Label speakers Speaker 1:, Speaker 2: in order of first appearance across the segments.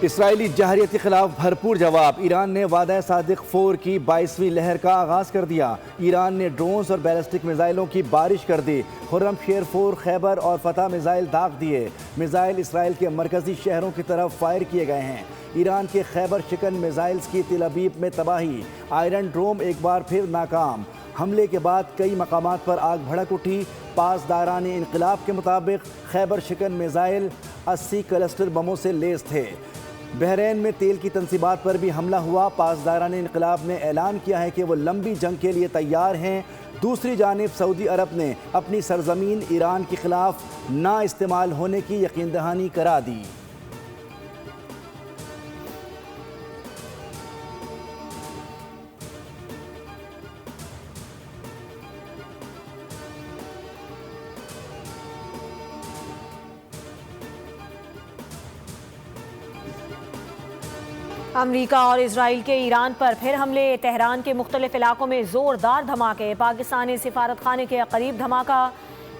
Speaker 1: Israeli जहरियत के खिलाफ भरपूर जवाब। ईरान ने वादा सादिक 4 की 22वीं लहर का आगाज कर दिया। ईरान ने ड्रोन्स और बैलिस्टिक मिसाइलों की बारिश कर दी। खुर्रम शेर 4, खैबर और फतह मिसाइल दाग दिए। मिसाइल इसराइल के मरकजी शहरों की तरफ फायर किए गए हैं। ईरान के खैबर शिकन मिसाइल्स की तिल अबीब में तबाही। आयरन ड्रोम एक बार फिर नाकाम। हमले के बाद कई मकामात पर आग भड़क उठी। पासदारान इनकलाब के मुताबिक खैबर शिकन मिसाइल 80 क्लस्टर बमों से लैस थे। बहरीन में तेल की तंसीबात पर भी हमला हुआ। पासदारान इनकलाब ने ऐलान किया है कि वो लंबी जंग के लिए तैयार हैं। दूसरी जानिब सऊदी अरब ने अपनी सरजमीन ईरान के खिलाफ ना इस्तेमाल होने की यकीन दहानी करा दी।
Speaker 2: अमरीका और इसराइल के ईरान पर फिर हमले। तेहरान के मुख्तलिफ इलाकों में जोरदार धमाके। पाकिस्तानी सिफारत खाने के करीब धमाका।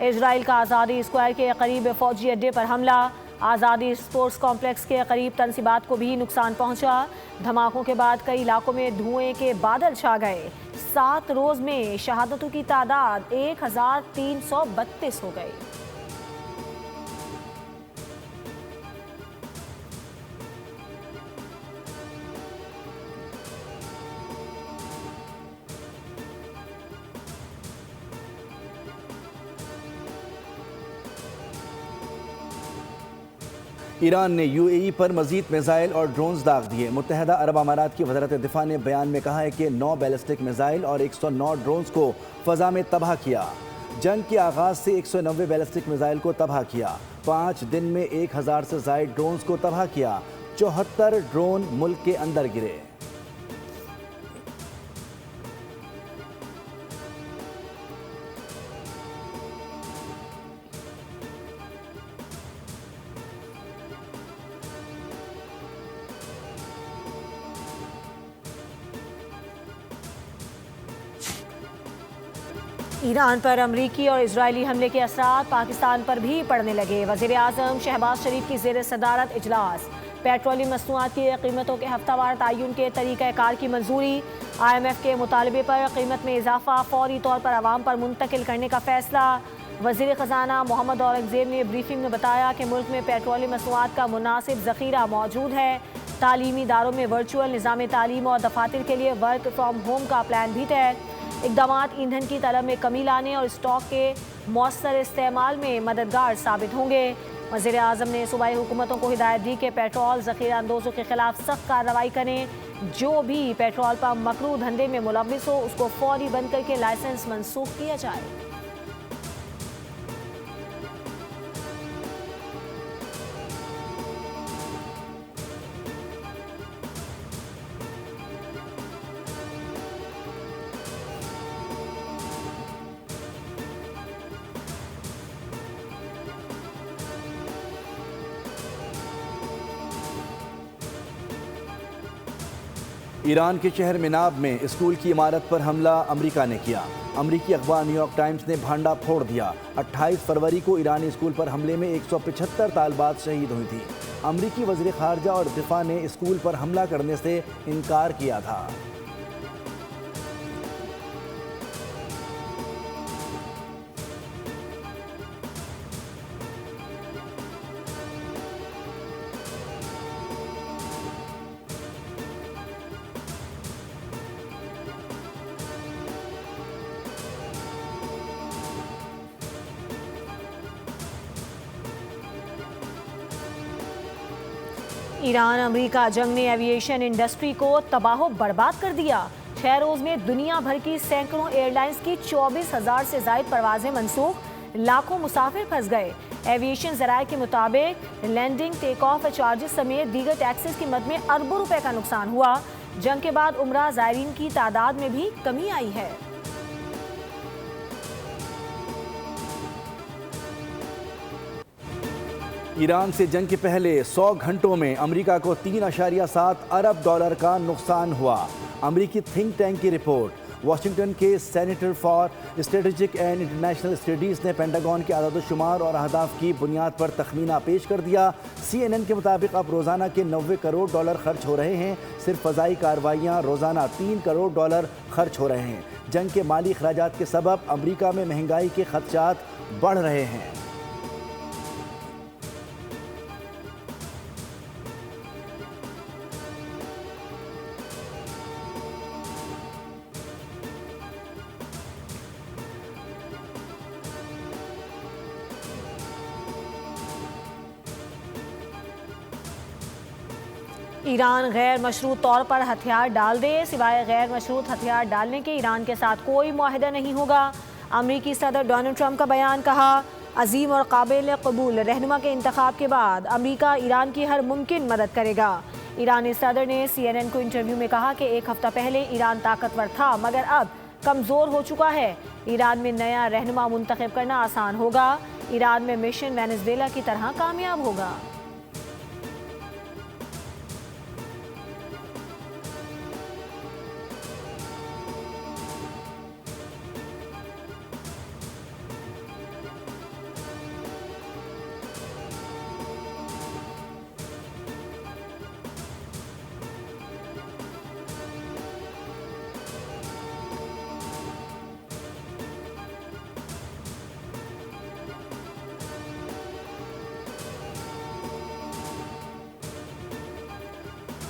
Speaker 2: इसराइल का आज़ादी स्क्वायर के करीब फौजी अड्डे पर हमला। आज़ादी स्पोर्ट्स कॉम्प्लेक्स के करीब तनसीबात को भी नुकसान पहुंचा। धमाकों के बाद कई इलाकों में धुएं के बादल छा गए। 7 रोज़ में शहादतों की तादाद 1332 हो गई।
Speaker 1: ईरान ने यूएई पर मजीद मिसाइल और ड्रोन्स दाग दिए। मुत्तहदा अरब अमारात की वज़ारत दिफा ने बयान में कहा है कि 9 बैलिस्टिक मिसाइल और 109 ड्रोन्स को फ़ज़ा में तबाह किया। जंग के आगाज़ से 190 बैलिस्टिक मिसाइल को तबाह किया। 5 दिन में 1000 से ज़ायद ड्रोन्स को तबाह किया। 74 ड्रोन मुल्क के अंदर गिरे।
Speaker 2: ईरान पर अमरीकी और इजरायली हमले के असरात पाकिस्तान पर भी पड़ने लगे। वज़ीर आज़म शहबाज शरीफ की ज़ेर सदारत इजलास। पेट्रोलियम मसनूआत की कीमतों के हफ्तावार तयन के तरीक़ाकार की मंजूरी। IMF के मुतालबे पर कीमत में इजाफा फौरी तौर पर आवाम पर मुंतकिल करने का फैसला। वज़ीर ख़जाना मोहम्मद औरंगज़ेब ने ब्रीफिंग में बताया कि मुल्क में पेट्रोलियम मसनूआत का मुनासिब ज़ख़ीरा मौजूद है। तालीमी इदारों में वर्चुअल निज़ाम तालीम और दफातर के लिए वर्क फ्राम होम का प्लान भी तय। इक़दामात ईंधन की तलब में कमी लाने और स्टॉक के मौसर इस्तेमाल में मददगार साबित होंगे। वज़ीर आज़म ने सूबाई हुकूमतों को हिदायत दी कि पेट्रोल ज़ख़ीरा अंदोज़ों के खिलाफ सख्त कार्रवाई करें। जो भी पेट्रोल पंप मकरू धंधे में मुलव्विस हो उसको फौरी बंद करके लाइसेंस मनसूख किया जाए।
Speaker 1: ईरान के शहर मिनाब में स्कूल की इमारत पर हमला अमेरिका ने किया। अमरीकी अखबार न्यूयॉर्क टाइम्स ने भांडा फोड़ दिया। 28 फरवरी को ईरानी स्कूल पर हमले में 175 तालिबात शहीद हुई थी। अमरीकी वज़ीर ख़ारजा और दिफा ने स्कूल पर हमला करने से इनकार किया था।
Speaker 2: ईरान अमेरिका जंग ने एविएशन इंडस्ट्री को तबाह बर्बाद कर दिया। 6 रोज़ में दुनिया भर की सैकड़ों एयरलाइंस की 24,000 से ज़ायद परवाजें मनसूख। लाखों मुसाफिर फंस गए। एविएशन ज़राए के मुताबिक लैंडिंग टेक ऑफ चार्जेस समेत दीगर टैक्सेस की मद में अरबों रुपए का नुकसान हुआ। जंग के बाद उम्रा ज़ायरीन की तादाद में भी कमी आई है।
Speaker 1: ईरान से जंग के पहले 100 घंटों में अमेरिका को 3.7 अरब डॉलर का नुकसान हुआ। अमेरिकी थिंक टैंक की रिपोर्ट। वाशिंगटन के senator for strategic and international studies ने पेंटागन के आदाद-ओ-शुमार और अहदाफ की बुनियाद पर तखमीना पेश कर दिया। CNN के मुताबिक अब रोज़ाना के $90 करोड़ खर्च हो रहे हैं। सिर्फ फ़ज़ाई कार्रवाइयाँ रोज़ाना $3 करोड़ खर्च हो रहे हैं। जंग के माली अखराजात के सबब अमरीका में महंगाई के खदशात बढ़ रहे हैं।
Speaker 2: ईरान गैर मशरूत तौर पर हथियार डाल दे, सिवाय गैर मशरूत हथियार डालने के ईरान के साथ कोई मुआहिदा नहीं होगा। अमरीकी सदर डोनाल्ड ट्रंप का बयान, कहा अजीम और काबिल कबूल रहनुमा के इंतखाब के बाद अमरीका ईरान की हर मुमकिन मदद करेगा। ईरानी सदर ने CNN को इंटरव्यू में कहा कि एक हफ्ता पहले ईरान ताकतवर था मगर अब कमज़ोर हो चुका है। ईरान में नया रहनुमा मुंतखब करना आसान होगा। ईरान में मिशन वेनेजुएला की तरह कामयाब होगा।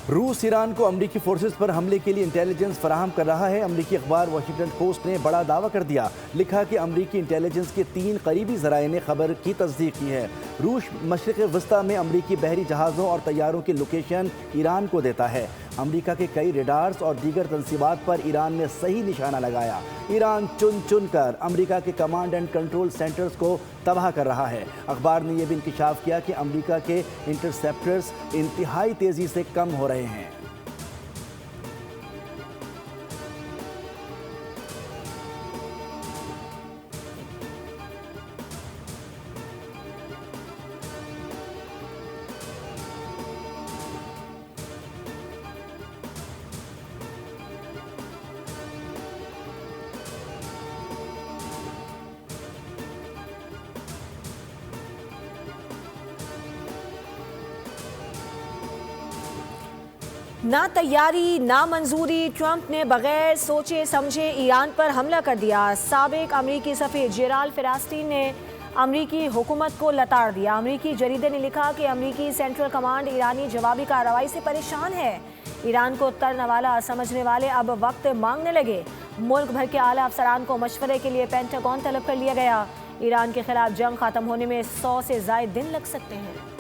Speaker 1: रूस ईरान को अमरीकी फोर्सेस पर हमले के लिए इंटेलिजेंस फराहम कर रहा है। अमरीकी अखबार वाशिंगटन पोस्ट ने बड़ा दावा कर दिया। लिखा कि अमरीकी इंटेलिजेंस के 3 करीबी ज़राए ने खबर की तस्दीक की है। रूस मशरिक़ वस्ता में अमरीकी बहरी जहाज़ों और तैयारों की लोकेशन ईरान को देता है। अमरीका के कई रेडार्स और दीगर तंसीबात पर ईरान ने सही निशाना लगाया। ईरान चुन चुन कर अमरीका के कमांड एंड कंट्रोल सेंटर्स को तबाह कर रहा है। अखबार ने यह भी इंकिशाफ किया कि अमरीका के इंटरसेप्टर्स इंतहाई तेज़ी से कम हो रहे हैं।
Speaker 2: ना तैयारी ना मंजूरी, ट्रंप ने बगैर सोचे समझे ईरान पर हमला कर दिया। साबिक अमरीकी सफ़ीर जेराल्ड फिरास्टीन ने अमरीकी हुकूमत को लताड़ दिया। अमरीकी जरीदे ने लिखा कि अमरीकी सेंट्रल कमांड ईरानी जवाबी कार्रवाई से परेशान है। ईरान को तरने वाला समझने वाले अब वक्त मांगने लगे। मुल्क भर के आला अफसरान को मशवरे के लिए पेंटागन तलब कर लिया गया। ईरान के खिलाफ जंग खत्म होने में 100 से ज़ायद दिन लग सकते हैं।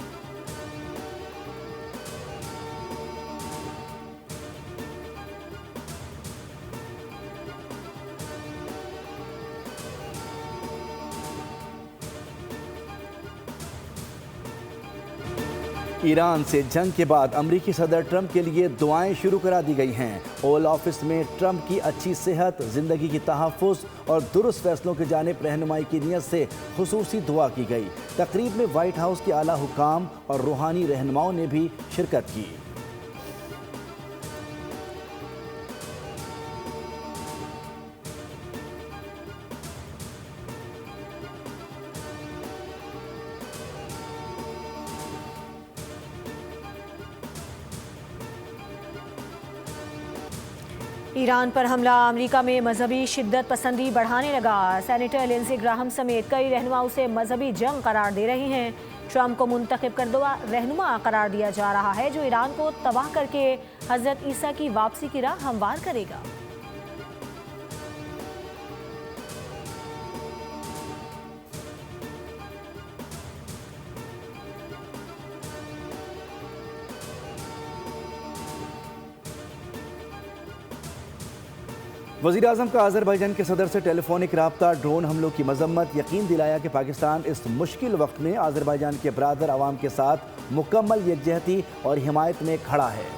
Speaker 1: ईरान से जंग के बाद अमरीकी सदर ट्रंप के लिए दुआएं शुरू करा दी गई हैं। ओवल ऑफिस में ट्रंप की अच्छी सेहत, जिंदगी की तहफ़्फ़ुज़ और दुरुस्त फैसलों की जानिब रहनुमाई की नीयत से खुसूसी दुआ की गई। तकरीब में वाइट हाउस के आला हुक्काम और रूहानी रहनुमाओं ने भी शिरकत की।
Speaker 2: ईरान पर हमला अमेरिका में मजहबी शिद्दत पसंदी बढ़ाने लगा। सेनेटर लिंडसे ग्राहम समेत कई रहनुमा उसे मजहबी जंग करार दे रहे हैं। ट्रंप को मुंतखब करदा रहनुमा करार दिया जा रहा है जो ईरान को तबाह करके हजरत ईसा की वापसी की राह हमवार करेगा।
Speaker 1: वज़ीर-ए-आज़म का अज़रबैजान के सदर से टेलीफोनिक राब्ता, ड्रोन हमलों की मजम्मत, यकीन दिलाया कि पाकिस्तान इस मुश्किल वक्त में अज़रबैजान के बरादर अवाम के साथ मुकम्मल यकजहती और हिमायत में खड़ा है।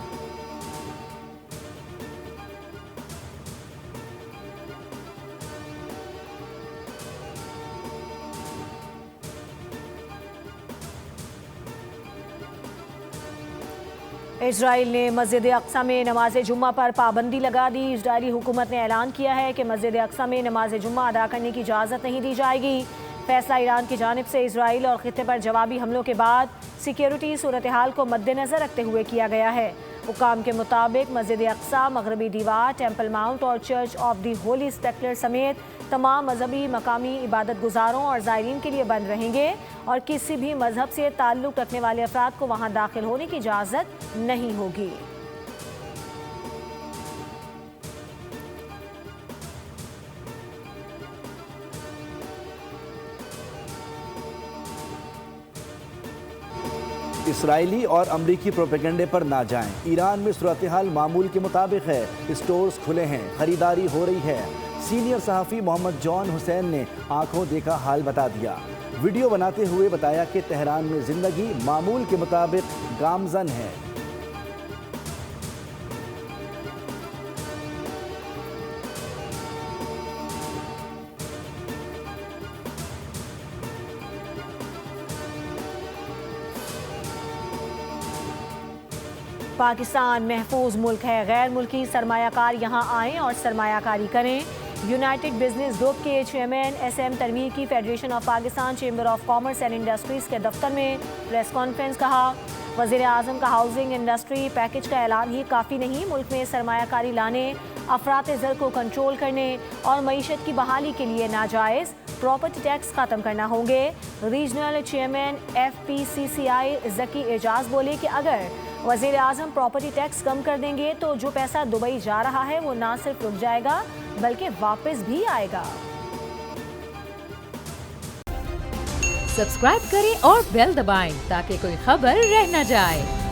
Speaker 2: इजराइल ने मस्जिद अक्सा में नमाज जुम्मा पर पाबंदी लगा दी। इजरायली हुकूमत ने ऐलान किया है कि मस्जिद अक्सा में नमाज जुम्मा अदा करने की इजाज़त नहीं दी जाएगी। फैसला ईरान की जानिब से इजराइल और खित्ते पर जवाबी हमलों के बाद सिक्योरिटी सूरत हाल को मद्देनजर रखते हुए किया गया है। हुकाम के मुताबिक मस्जिद अक्सा, मगरबी दीवार, टेम्पल माउंट और church of the Holi separator समेत तमाम मजहबी मकामी इबादत गुजारों और ज़ायरीन के लिए बंद रहेंगे और किसी भी मजहब से ताल्लुक़ रखने वाले अफराद को वहाँ दाखिल होने की इजाज़त नहीं होगी।
Speaker 1: इसराइली और अमरीकी प्रोपेगेंडे पर ना जाएं। ईरान में सूरत हाल मामूल के मुताबिक है। स्टोर्स खुले हैं, खरीदारी हो रही है। सीनियर सहाफ़ी मोहम्मद जॉन हुसैन ने आंखों देखा हाल बता दिया। वीडियो बनाते हुए बताया कि तेहरान में ज़िंदगी मामूल के मुताबिक गामजन है।
Speaker 2: पाकिस्तान महफूज मुल्क है। गैर मुल्की सरमायाकार यहाँ आएँ और सरमायाकारी करें। यूनाइटेड बिजनेस ग्रुप के चेयरमैन SM तनवीर की federation of Pakistan chamber of commerce and industries के दफ्तर में प्रेस कॉन्फ्रेंस। कहा, वज़ीर आज़म का हाउसिंग इंडस्ट्री पैकेज का ऐलान ही काफ़ी नहीं, मुल्क में सरमायाकारी लाने, अफरात ज़र को कंट्रोल करने और मईशत की बहाली के लिए नाजायज़ प्रॉपर्टी टैक्स ख़त्म करना होंगे। Regional chairman FPCCI Zaki Ejaz बोले कि अगर वज़ीर आज़म प्रॉपर्टी टैक्स कम कर देंगे तो जो पैसा दुबई जा रहा है वो ना सिर्फ रुक जाएगा बल्कि वापस भी आएगा।
Speaker 3: सब्सक्राइब करें और बेल दबाएं ताकि कोई खबर रह न जाए।